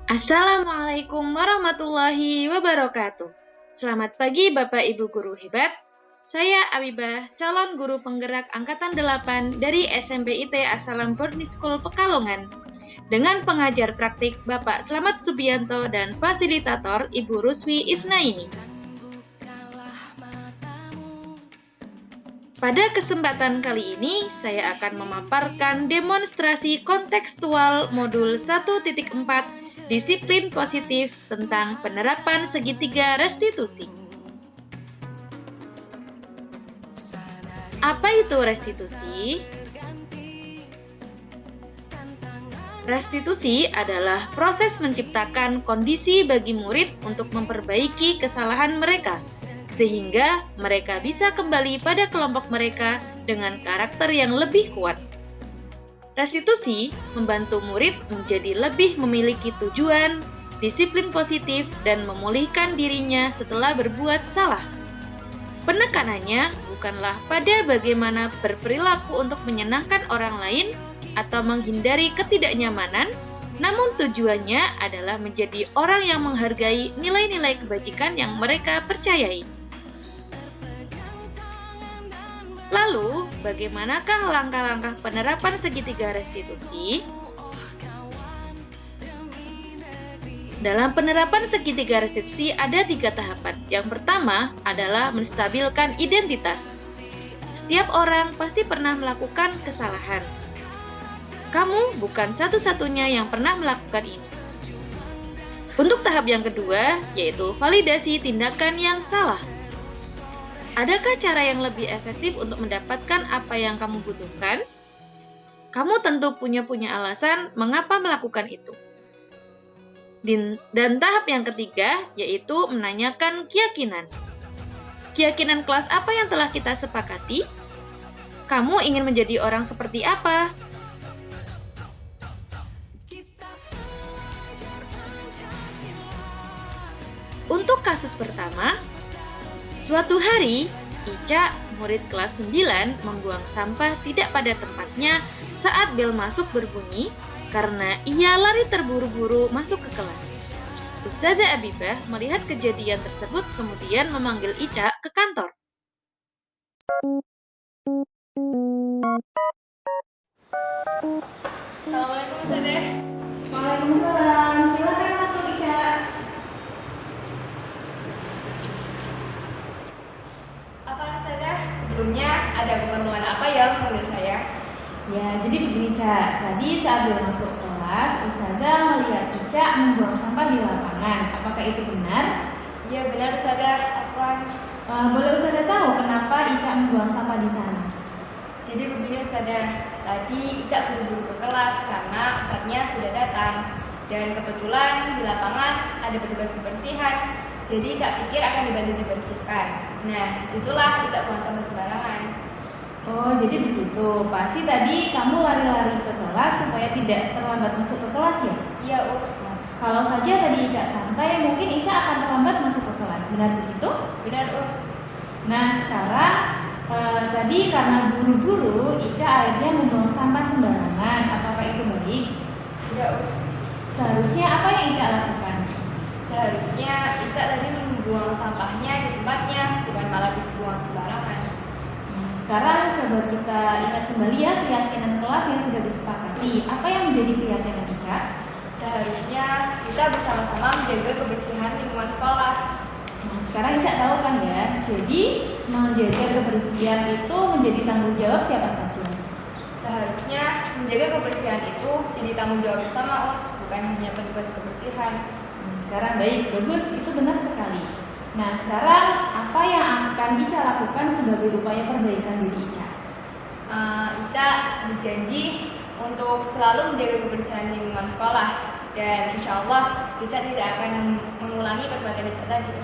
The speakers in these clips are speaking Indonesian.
Assalamualaikum warahmatullahi wabarakatuh. Selamat pagi Bapak Ibu Guru hebat. Saya Abibah, calon guru penggerak Angkatan 8 dari SMPIT Asalam Boarding School Pekalongan. Dengan pengajar praktik Bapak Slamet Subianto dan fasilitator Ibu Ruswi Isnaini. Pada kesempatan kali ini, saya akan memaparkan demonstrasi kontekstual modul 1.4 disiplin positif tentang penerapan segitiga restitusi. Apa itu restitusi? Restitusi adalah proses menciptakan kondisi bagi murid untuk memperbaiki kesalahan mereka, sehingga mereka bisa kembali pada kelompok mereka dengan karakter yang lebih kuat. Restitusi membantu murid menjadi lebih memiliki tujuan, disiplin positif, dan memulihkan dirinya setelah berbuat salah. Penekanannya bukanlah pada bagaimana berperilaku untuk menyenangkan orang lain atau menghindari ketidaknyamanan, namun tujuannya adalah menjadi orang yang menghargai nilai-nilai kebajikan yang mereka percayai. Lalu, bagaimanakah langkah-langkah penerapan segitiga restitusi? Dalam penerapan segitiga restitusi ada 3 tahapan. Yang pertama adalah menstabilkan identitas. Setiap orang pasti pernah melakukan kesalahan. Kamu bukan satu-satunya yang pernah melakukan ini. Untuk tahap yang kedua, yaitu validasi tindakan yang salah. Adakah cara yang lebih efektif untuk mendapatkan apa yang kamu butuhkan? Kamu tentu punya alasan mengapa melakukan itu. Dan tahap yang ketiga, yaitu menanyakan keyakinan. Keyakinan kelas apa yang telah kita sepakati? Kamu ingin menjadi orang seperti apa? Untuk kasus pertama, suatu hari, Ica, murid kelas 9, membuang sampah tidak pada tempatnya saat bel masuk berbunyi karena ia lari terburu-buru masuk ke kelas. Ustazah Abibah melihat kejadian tersebut kemudian memanggil Ica ke kantor. Assalamualaikum Ustazah. Waalaikumsalam, silakan masuk Ica. Apa Ustazah? Sebelumnya ada keperluan apa ya memanggil saya? Ya, jadi begini Ica, tadi saat dia masuk kelas, Ustazah melihat Ica membuang sampah di lapangan. Apakah itu benar? Iya benar Ustazah. Boleh Ustazah tahu kenapa Ica membuang sampah di sana? Jadi begini Ustazah, tadi Ica buru-buru ke kelas karena Ustaznya sudah datang. Dan kebetulan di lapangan ada petugas kebersihan. Jadi Ica pikir akan dibantu dibersihkan. Nah, disitulah Ica buang sampah sembarangan. Oh, jadi begitu. Pasti tadi kamu lari-lari ke kelas supaya tidak terlambat masuk ke kelas ya? Iya, Us. Kalau saja tadi Ica santai, mungkin Ica akan terlambat masuk ke kelas. Benar begitu? Benar, Us. Nah, sekarang tadi karena buru-buru, Ica akhirnya membuang sampah sembarangan. Apakah itu baik? Tidak, Us. Seharusnya apa yang Ica lakukan? Seharusnya Ica tadi membuang sampahnya di tempatnya, bukan malah dibuang sembarangan. Sekarang coba kita ingat kembali ya keyakinan kelas yang sudah disepakati. Apa yang menjadi keyakinan Ica? Seharusnya kita bersama-sama menjaga kebersihan lingkungan sekolah. Nah, sekarang Ica tahu kan ya, jadi menjaga kebersihan itu menjadi tanggung jawab siapa saja? Seharusnya menjaga kebersihan itu jadi tanggung jawab bersama, Us, bukan hanya petugas kebersihan. Sekarang baik, bagus, itu benar sekali. Nah, sekarang apa yang akan Ica lakukan sebagai upaya perbaikan diri Ica? Ica berjanji untuk selalu menjaga kebersihan lingkungan sekolah. Dan insya Allah Ica tidak akan mengulangi perbuatan Ica tadi.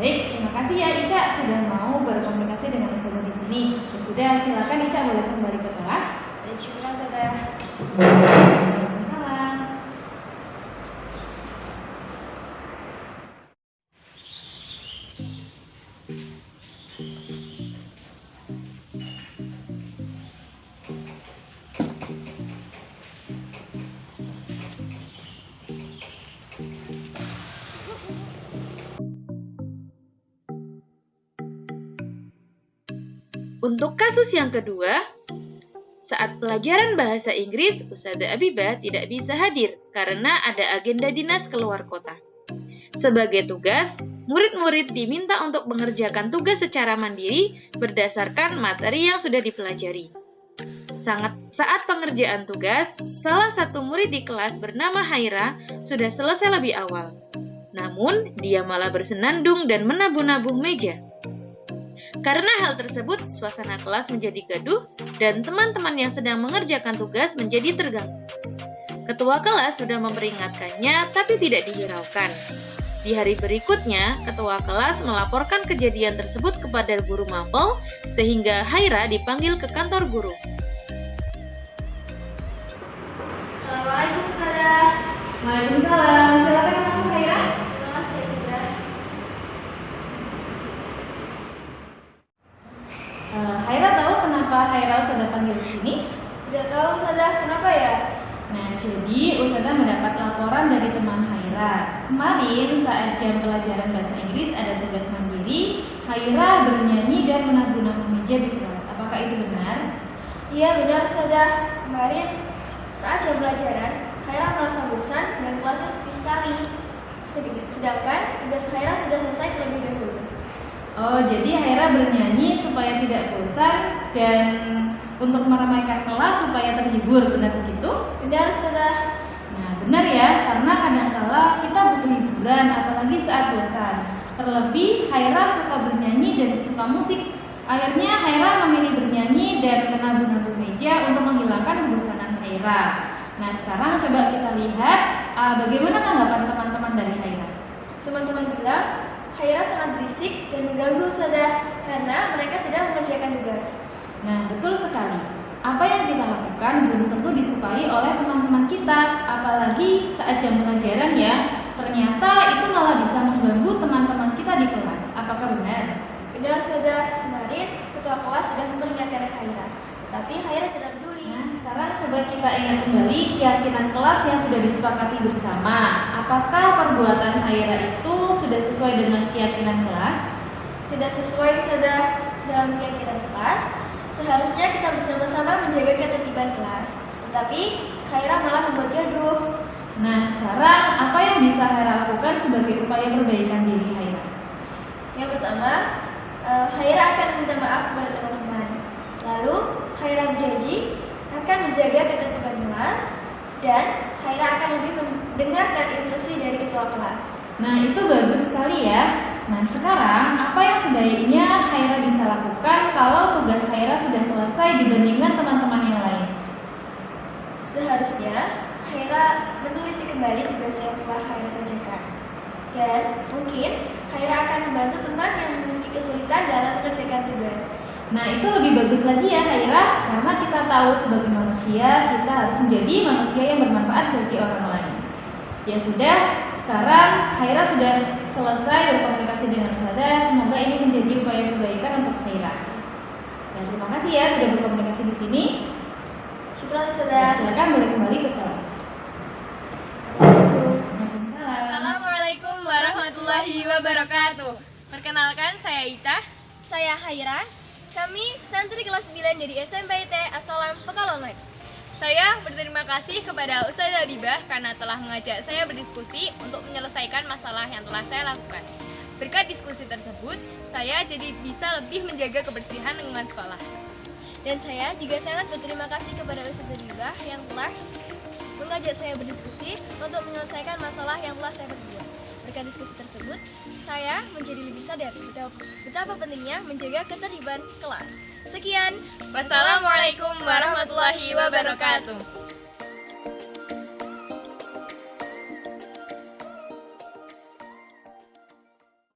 Baik, terima kasih ya Ica sudah mau berkomunikasi dengan Ustazah di sini. Ya sudah, silakan Ica boleh kembali ke kelas. Baik, syukur Ustazah. Waalaikumsalam. Untuk kasus yang kedua, saat pelajaran bahasa Inggris, Ustazah Abibah tidak bisa hadir karena ada agenda dinas keluar kota. Sebagai tugas, murid-murid diminta untuk mengerjakan tugas secara mandiri berdasarkan materi yang sudah dipelajari. Saat pengerjaan tugas, salah satu murid di kelas bernama Haira sudah selesai lebih awal. Namun, dia malah bersenandung dan menabuh-nabuh meja. Karena hal tersebut, suasana kelas menjadi gaduh dan teman-teman yang sedang mengerjakan tugas menjadi terganggu. Ketua kelas sudah memperingatkannya, tapi tidak dihiraukan. Di hari berikutnya, ketua kelas melaporkan kejadian tersebut kepada guru mapel, sehingga Haira dipanggil ke kantor guru. Assalamualaikum, Ustazah. Waalaikumsalam. Silakan masuk, Haira. Terima kasih, Ustazah. Haira tahu kenapa Haira Ustazah panggil di sini? Tidak tahu, Ustazah, kenapa ya? Nah, jadi Ustazah mendapat laporan dari teman Haira. Kemarin saat jam pelajaran bahasa Inggris ada tugas mandiri, Haira bernyanyi dan menabuh-nabuh meja di kelas. Apakah itu benar? Iya, benar, Ustazah. Kemarin saat jam pelajaran, Haira merasa bosan dan kelasnya sepi sekali. Sedangkan tugas Haira sudah selesai terlebih dahulu. Oh, jadi Haira bernyanyi supaya tidak bosan dan untuk meramaikan kelas supaya terhibur, benar begitu? Benar, Ustazah. Nah, benar ya, karena kadang-kala kita butuh hiburan, apalagi saat bosan. Terlebih, Haira suka bernyanyi dan suka musik. Akhirnya Haira memilih bernyanyi dan menabuh-nabuh meja untuk menghilangkan kebosanan Haira. Nah, sekarang coba kita lihat bagaimana tanggapan teman-teman dari Haira. Teman-teman bilang, Haira sangat berisik dan mengganggu, Ustazah, karena mereka sedang mengerjakan tugas. Nah, betul sekali. Apa yang kita lakukan belum tentu disukai oleh teman-teman kita, apalagi saat jam pelajaran ya. Ternyata itu malah bisa mengganggu teman-teman kita di kelas. Apakah benar? Benar, Ustazah. Kemarin ketua kelas sudah memperingatkan Haira, tapi Haira tidak peduli. Nah, sekarang coba kita ingat kembali keyakinan kelas yang sudah disepakati bersama. Apakah perbuatan Haira itu sudah sesuai dengan keyakinan kelas? Tidak sesuai, Ustazah. Dalam keyakinan kelas, seharusnya kita bersama-sama menjaga ketertiban kelas. Tetapi Haira malah membuat gaduh. Nah, sekarang apa yang bisa Haira lakukan sebagai upaya perbaikan diri Haira? Yang pertama, Haira akan minta maaf kepada teman-teman. Lalu, Haira berjanji akan menjaga ketertiban kelas dan Haira akan lebih mendengarkan instruksi dari ketua kelas. Nah, itu bagus sekali ya. Nah, sekarang apa yang sebaiknya Haira bisa lakukan kalau tugas Haira sudah selesai dibandingkan teman-teman yang lain? Seharusnya, Haira meneliti kembali tugas yang telah Haira kerjakan. Dan mungkin Haira akan membantu teman yang memiliki kesulitan dalam mengerjakan tugas. Nah, itu lebih bagus lagi ya Haira, karena kita tahu sebagai manusia, kita harus menjadi manusia yang bermanfaat bagi orang lain. Ya sudah, sekarang Haira sudah selesai berkomunikasi dengan Ustazah. Semoga ini menjadi upaya perbaikan untuk Haira. Dan terima kasih ya sudah berkomunikasi di sini. Syukran, Dan Ustazah. silakan boleh kembali ke kelas. Assalamualaikum warahmatullahi wabarakatuh. Perkenalkan, saya Ica. Saya Haira. Kami santri kelas 9 dari SMPT Asalam Pekalongan. Saya berterima kasih kepada Ustazah Abibah karena telah mengajak saya berdiskusi untuk menyelesaikan masalah yang telah saya lakukan. Berkat diskusi tersebut, saya jadi bisa lebih menjaga kebersihan lingkungan sekolah. Dan saya juga sangat berterima kasih kepada Ustazah Abibah yang telah mengajak saya berdiskusi untuk menyelesaikan masalah yang telah saya berbuat. Berkat diskusi tersebut, saya menjadi lebih sadar betapa pentingnya menjaga ketertiban kelas. Sekian. Wassalamualaikum warahmatullahi wabarakatuh.